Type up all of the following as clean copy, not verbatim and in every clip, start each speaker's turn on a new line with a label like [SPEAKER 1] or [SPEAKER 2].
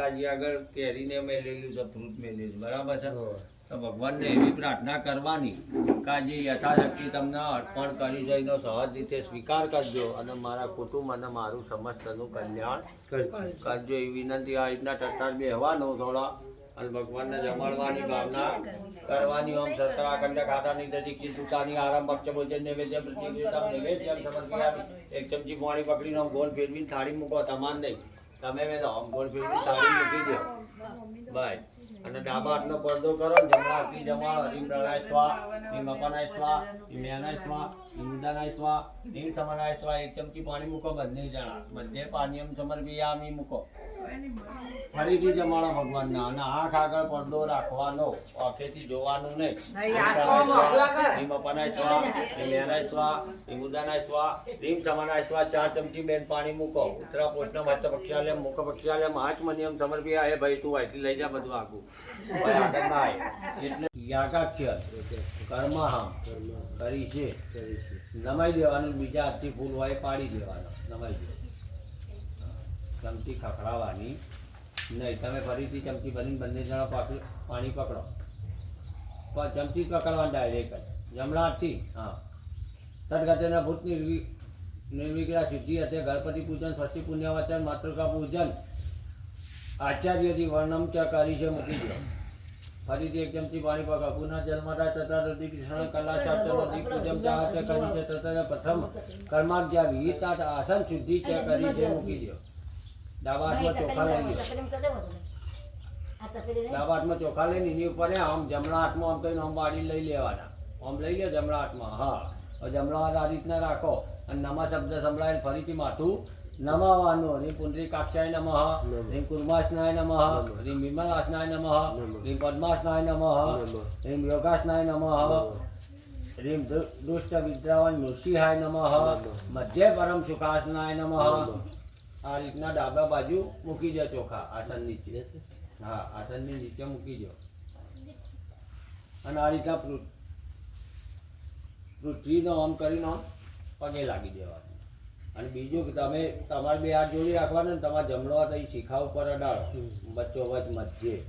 [SPEAKER 1] માતાજી આગળ કેરીને મેલેલું છે, ફ્રૂટ મેલેલું, બરાબર છે? તો ભગવાનને એવી પ્રાર્થના કરવાની કે જે યથાશક્તિ તમને અર્પણ કરી છે એનો સહજ રીતે સ્વીકાર કરજો અને મારા કુટુંબ અને મારું સમસ્તનું કલ્યાણ કરજો એવી વિનંતી. આ રીતના ટટ્ટાર બેહવાનો થોડા અને ભગવાનને જમાડવાની ભાવના કરવાની. ઓમ સત્તરાખંડ ખાતાની દધી સુતાની આરામ ભક્ષ ભોજન નૈવેદ્ય પ્રતિક્રિયા નૈવેદ્ય સમર્પયામિ. એક ચમચી પાણી પકડીને આમ ગોળ ફેરવીને થાળી મૂકો. તમાર નહીં, તમે મેં આમ ગોળ ફેરવીને થાળી મૂકી દો ભાઈ. અને ડાબા હાથનો પડદો કરો, જમણા હાથની જમાડો. હરીમ પ્રણાય સ્વા, હરીમ અપનાય સ્વા, હરીમ મેનાય સ્વા, હરીમ ઉદાનાય સ્વા, હરીમ સમનાય સ્વા. એક ચમચી પાણી મૂકો બંને જણા. બધે પાણીયમ સમર્પયામિ મૂકો. ફરીથી જમાડો ભગવાનના અને આંખ આગળ પડદો રાખવાનો, આંખેથી જોવાનું નહીં. હરીમ અપનાય સ્વા, હરીમ મેનાય સ્વા, હરીમ ઉદાનાય સ્વા, હરીમ સમનાય સ્વા. 4 ચમચી બેન પાણી મૂકો. ઉત્તરા પોષણ મસ્ત પક્ષાલય મુખ પક્ષાલય આત્મનિયમ સમર્પયા. હે ભાઈ તું અહીંથી લઈ જા બધું આગું. એટલે યાગાખ્ય કર્મહમ કરી છે નમાઈ દેવાનું. બીજા હાથથી ફૂલ હોય પાડી દેવાનો, નમાઈ દે. ચમચી ખખડાવવાની નહીં. તમે ફરીથી ચમચી ભરીને બંને જણા પાણી પકડો. પણ ચમચી પકડવાની ડાયરેક્ટ જમણા હાથથી. હા, તદગતેના ભૂત નિર્વિગ્રહ સિદ્ધિ હતે ગણપતિ પૂજન સ્વસ્તિ પુણ્યવાચન માતૃકા પૂજન આચાર્યથી વર્ણમ ચ કરી છે મૂકી દો. ફરીથી એક ચમચી પાણી પકડો. પુનઃ જન્મતા તથા રુધિર કૃષ્ણ કલા શાસ્ત્ર દીપ પૂજન ચાહ ચ કરી છે તથા પ્રથમ કર્માજ્ઞા વિહિતા આસન શુદ્ધિ ચ કરી છે મૂકી દો. ડાબા હાથમાં ચોખા લઈ લો. ડાબા હાથમાં ચોખા લઈને એની ઉપર આમ જમણા હાથમાં આમ કહીને આમ વાળી લઈ લેવાના. આમ લઈ લો જમણા હાથમાં. હા, જમણા હાથ આ રીતના રાખો અને નમા શબ્દ સંભળાય. ફરીથી માથું નમાવાનું. હરીમ પુંડરીકાક્ષાય નમઃ, હરીમ કુર્માસનાય નમઃ, હરીમ વિમલાસનાય નમઃ, હરીમ પદ્માસનાય નમઃ, હરીમ યોગાસનાય નમઃ, હરીમ દુષ્ટ વિદ્રાવન નૃસિંહાય નમઃ, મધ્ય પરમ સુખાસનાય નમઃ. આ રીતના ડાબા બાજુ મૂકી દો ચોખા આસન નીચે. હા, આસનની નીચે મૂકી દો અને આ રીતના પૃથ્વીનો આમ કરીને પગે લાગી દેવાનું. અને બીજું કે તમે તમારે બે હાથ જોડી રાખવાના ને તમારા જમણો હાથ અહીં શિખા ઉપર અડાડો, વચ્ચો વચ મધ્યે.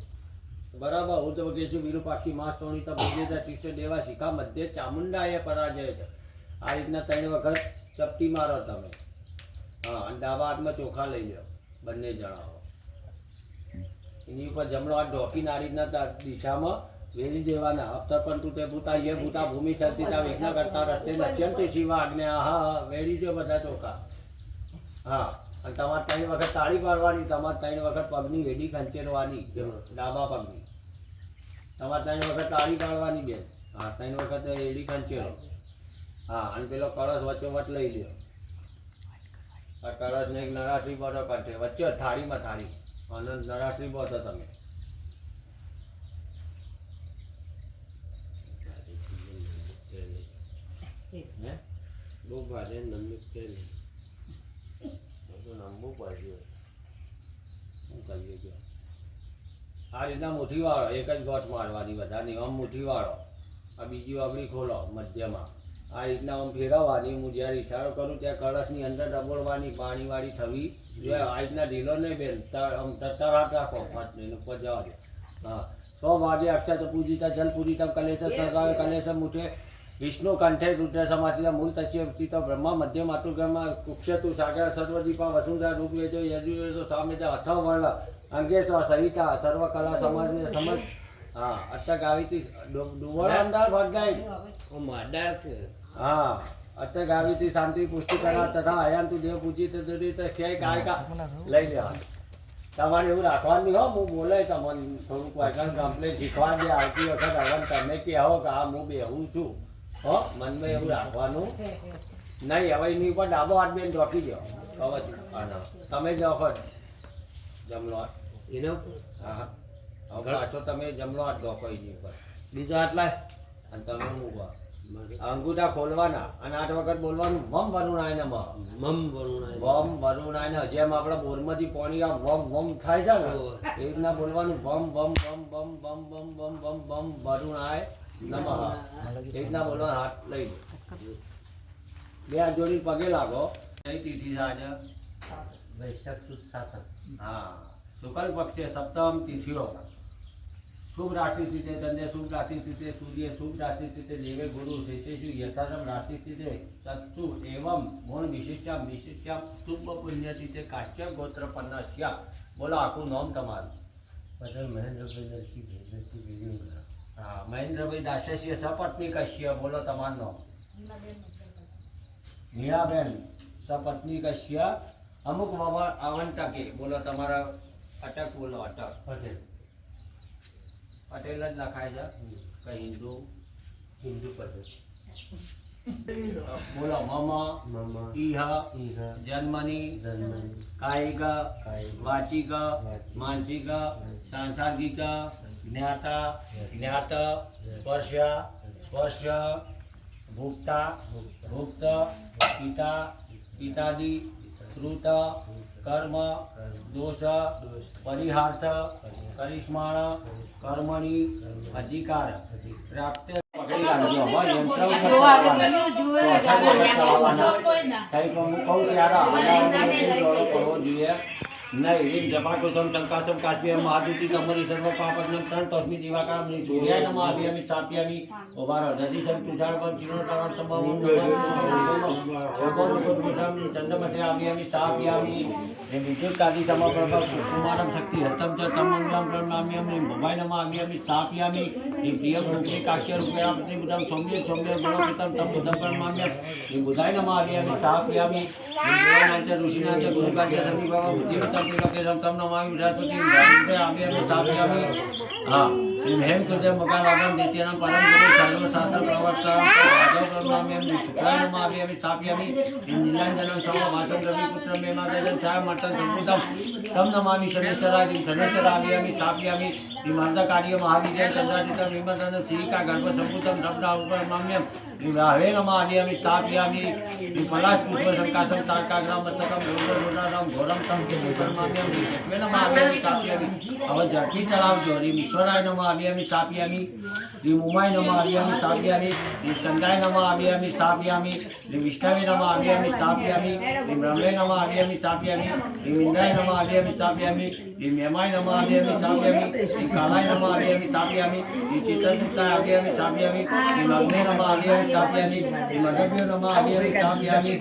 [SPEAKER 1] બરાબર. હું તો કહે છું વિરૂપાક્ષી માસ તોણી તો ભજેતા શિષ્ટ દેવા શિખા મધ્ય ચામુંડા એ પરાજય છે. આ રીતના 3 વખત ચપટી મારો તમે. હા, અને ડાબા હાથમાં ચોખા લઈ લો બંને જણાઓ. એની ઉપર જમણો હાથ ઢોકીને આ રીતના દિશામાં વેરી દેવાના. અપ્તપંતુ તે ભૂતા યે ભૂતા ભૂમિ સર્જિતા વિઘ્ન કરતા રસ્તે નશ્યંતુ શિવ આજ્ઞા. હા, વેરી દો બધા ચોખા. હા, અને તમારે 3 વખત તાળી પાડવાની. તમારે 3 વખત પગની હેડી ખંચેરવાની, ડાબા પગની. તમારે 3 વખત તાળી પાડવાની બેન. હા, 3 વખત હેડી ખંચેરો. હા, અને પેલો કળશ વચ્ચોવચ લઈ લ્યો. આ કળશને એક નરાશ્રી બોટો કાઢે વચ્ચે થાળીમાં થાળી અને નરાશ્રી બોટો તમે. બહુ ભારે નમક છે નહીં તો નમવું પડશે. શું કરીએ કે આ રીતના મુઠ્ઠી વાળો. એક જ ગોઠ મારવાની બધાની. આમ મુઠ્ઠી વાળો. આ બીજી વાગડી ખોલો મધ્યમાં. આ રીતના આમ ફેરવવાની. હું જ્યારે ઇશારો કરું ત્યાં કળશની અંદર ડબોળવાની. પાણીવાળી થવી જોઈએ. આ રીતના ઢીલો નહીં બેન. આમ તરત રાખો ફાટને ઉપર જવા દે. હા, 100 વાગે અક્ષત પૂજિતા જલ પૂજિતમ કલેશ સર્ગાવે કલેશ મુઠે વિષ્ણુ કંઠે રુદ્ર સમાધિતા મૂળ તસ્ય સ્થિત બ્રહ્મા મધ્ય માતૃગમાં કુક્ષતુ સાગર સર્વદીપા વસુંધરા ઋગ્વેદો યજુર્વેદો સામેજ અથવ વર્ણ અંગેશ સહિતા સર્વકલા સમજ. હા, અત્યારે ગાવીથી ડુવળ અંદાર ભગાઈ. હા, અત્યારે ગાવીથી શાંતિ પુષ્ટિ કરા તથા હયાંતુ દેવ પૂજિત ક્યાંય ગાયકા લઈ લેવાનું. તમારે એવું રાખવાનું નહીં. હો, હું બોલાય તમને થોડુંક વાયકાનું કમ્પ્લેટ શીખવા દે. આવતી વખત હવે તમે કહો કે હા હું બેહું છું. હો, મનમાં એવું રાખવાનું નહીં. હવે એની ઉપર ડાબો હાથ બેન ઢોકી દો. કવચ તમે જ વખત જમણો હાથ એનો. હા, હવે પાછો તમે જમણો હાથ ઢોકો એની ઉપર. બીજો હાથ લાય અને તમે મૂકો. અંગૂઠા ખોલવાના અને 8 વખત બોલવાનું. વમ વરુણાય નમઃ, વમ વરુણાય નમઃ. જેમ આપણે બોરમાંથી પાણી આ વમ વમ થાય છે ને એવી રીતના બોલવાનું. વમ વમ વમ વમ વમ વમ વમ વમ વમ વરુણાય નમઃ. એ રીતના બોલવાનું. હાથ લઈ લો. બે હાથ જોડી પગે લાગો. કઈ તિથિ છે આજે? વૈશાખ સુદ 7. હા, શુક્લ પક્ષે સપ્તમ તિથિઓ શુભ રાશિ સ્થિતે ધન્ય શુભ રાશિ સ્થિતે સૂર્ય શુભ રાશિ સ્થિતે દેવે ગુરુ શેષેષુ યથાસમ રાશિ સ્થિતે સત્સુ એવમ મૂળ વિશિષ્ટમ વિશિષ્ટમ શુભ પુણ્ય તિથે કાશ્ય ગોત્ર પન્નસ્ય. બોલો આખું નામ તમારું.
[SPEAKER 2] પટેલ મહેન્દ્રભાઈ નરસિંહ.
[SPEAKER 1] હા, મહેન્દ્રભાઈ દાસસ્ય સપત્ની કશ્ય. બોલો તમારું નામ. મીરાબેન સપત્ની કશ્ય અમુક આવંટકે. બોલો તમારા અટક. બોલો અટક.
[SPEAKER 2] પટેલ.
[SPEAKER 1] પટેલ જ લખાય છે કે હિન્દુ?
[SPEAKER 2] હિન્દુ પટેલ.
[SPEAKER 1] બોલો મમ
[SPEAKER 2] મમ
[SPEAKER 1] ઇહ
[SPEAKER 2] ઇહ
[SPEAKER 1] જન્મની
[SPEAKER 2] જન્મની
[SPEAKER 1] કાયિક
[SPEAKER 2] કાયિક
[SPEAKER 1] વાચિક માનસિક સાંસાર્ગિક જ્ઞાતા જ્ઞાત સ્પર્શ સ્પર્શ ભુક્તા ભુક્ત પિતા પિતાદિ કૃત કર્મ દોષ પરિહાર્થ કરિષ્માણ કર્મણી અધિકાર પ્રાપ્ત. પકડી રાખજો હવે યંત્ર કંઈક હું કહું ત્યારે કરવો જોઈએ નહીં. જપાટોત્તમ ચંકાસમ કાશ્મીર મહાદુતિ તમારી સર્વ પાપજ્ઞમ ત્રણ તસ્મી દિવાકારમ સૂર્યાય નમઃ અભિયામી સ્થાપ્યામી ઉભારો દધિ સમ તુષારપમ ચિરોતારણ સંભવમ ચંદ્રમસે અભિયામી સ્થાપ્યામી વિદ્યુત્કાદિ સમપ્રભ કુમારમ શક્તિ હસ્તમ ચ તમંગલમ પ્રણામ્યમ ભવાય નમઃ અભિયામી સ્થાપ્યામી પ્રિય મુખે કાશ્ય રૂપેણ પ્રતિબુધમ સૌમ્ય સૌમ્ય ગુણપિતમ તમ બુધમ પ્રણામ્યમ બુધાય નમઃ અભિયામી સ્થાપ્યામી દેવાનાંચ ઋષિનાંચ ગુરુકાંચ સમીભાવ બુદ્ધિવતમ તિલકે તમ નમામિ બૃહસ્પતિ અભિયામી સ્થાપ્યામી. હા, હેમ કૃતે મકારાગમ દિત્યનામ પરમ ગુરુ સર્વશાસ્ત્ર પ્રવર્તક પ્રણામ્યમ શુક્લાય નમઃ અભિયામી સ્થાપ્યામી નીલાંજનમ સમ વાસમ રવિ પુત્ર મે માતજન છાય મર્તન સંપૂતમ તમ નમામિ શનિશ્ચરાદિ શનિશ્ચર અભિયામી સ્થાપ્યામી મંદકાર્ય મહાવીર્ય ચંદ્રાદિત્ય વિમર્દન શ્રીકા ગર્ભ સંપૂતમ રબ્દા ઉપરમામ્યમ રાહવે નમઃ અભિયામી સ્થાપ્યામી પલાશ પુષ્પ શંકાસમ તારકાગ્રામ મસ્તકમ રોદરામ ઘોરમ તમ કે ઉપરમામ્યમ શેત્વે નમઃ અભિયામી સ્થાપ્યામી. હવે ઝડપી ચલાવજો. રીમ ઈશ્વરાય નમઃ અભિયામી સ્થાપ્યામી. રીમ ઉમાય નમઃ અભિયામી સ્થાપ્યામી. રીમ સ્કંદાય નમઃ અભિયામી સ્થાપ્યામી. રીમ વિષ્ણવે નમઃ અભિયામી સ્થાપ્યામી. રીમ રમણે નમઃ અભિયામી સ્થાપ્યામી. રીમ ઇન્દ્રાય નમઃ અભિયામી સ્થાપ્યામી. રીમ યમાય નમઃ અભિયામી સ્થાપ્યામી. રીમ કાલાય નમઃ અભિયામી સ્થાપ્યામી. રીમ ચિત્તગુપ્તાય અભિયામી સ્થાપ્યામી. રીમ અગ્ને નમઃ અભિયામી સ્થાપ્યામી. રીમ અગભ્યો નમઃ અભિયામી સ્થાપ્યામી.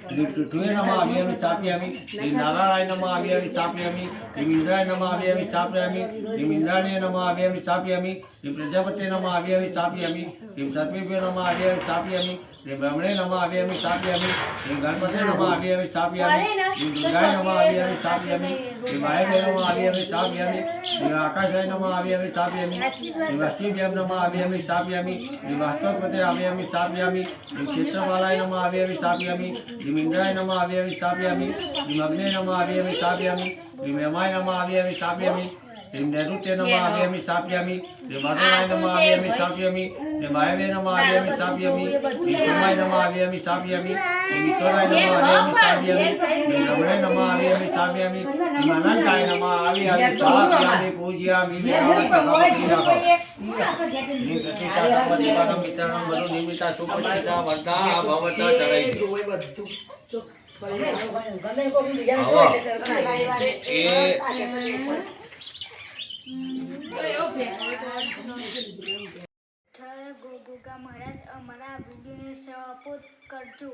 [SPEAKER 1] શ્રી પૃથ્વે નમઃ અભિયામી સ્થાપ્યામી. શ્રી નારાયણાય નમઃ અભિયામી સ્થાપ્યામી. શ્રી ઇન્દ્રાય નમઃ અભિયામી સ્થાપ્યામી. શ્રી ઇન્દ્રાણ્ય નમઃ અભિયામી સ્થાપ્યામી. શ્રી પ્રજાપતે નમઃ અભિયામી સ્થાપ્યામી. શ્રી સર્વેભ્યો નમઃ અભિયામી સ્થાપ્યામી. શ્રી બ્રહ્મણે નમઃ અભિયામી સ્થાપ્યામી. શ્રી ગણપતે નમઃ અભિયામી સ્થાપ્યામી. શ્રી દુર્ગાય નમઃ અભિયામી સ્થાપ્યામી. શ્રી વાયવ્ય નમઃ અભિયામી સ્થાપ્યામી. શ્રી આકાશાય નમઃ અભિયામી સ્થાપ્યામી. શ્રી વસ્તુભ્યમ નમઃ અભિયામી સ્થાપ્યામી. શ્રી વાસ્તવપતે અભિયામી સ્થાપ્યામી. શ્રી ક્ષેત્રપાલાય નમઃ અભિયામી સ્થાપ્યામી. શ્રી ઇન્દ્રાય નમઃ અભિયામી સ્થાપ્યામી. શ્રી અગ્ને નમઃ અભિયામી સ્થાપ્યામી. શ્રી મેમાય નમઃ અભિયામી સ્થાપ્યામી. શ્રી નૈઋત્ય નમઃ અભિયામી સ્થાપ્યામી. શ્રી મધુરાય નમઃ અભિયામી સ્થાપ્યામી. શ્રી વાયવ્ય નમઃ અભિયામી સ્થાપ્યામી. શ્રી સોમાય નમઃ અભિયામી સ્થાપ્યામી. શ્રી ઈશ્વરાય નમઃ અભિયામી સ્થાપ્યામી. શ્રી રમણે નમઃ અભિયામી સ્થાપ્યામી. શ્રી અનંતાય નમઃ અભિયામી સ્થાપ્યામી પૂજ્યામી. શ્રી પ્રતિષ્ઠા પતિપાદમ મિત્રાણમ મનુ નિમિત્તા સુપ્રતિષ્ઠા વર્ધા ભવત ચડાઈ.
[SPEAKER 3] જય ગોગોગા મહારાજ અમારા વિડીયોને સપોર્ટ કરજો.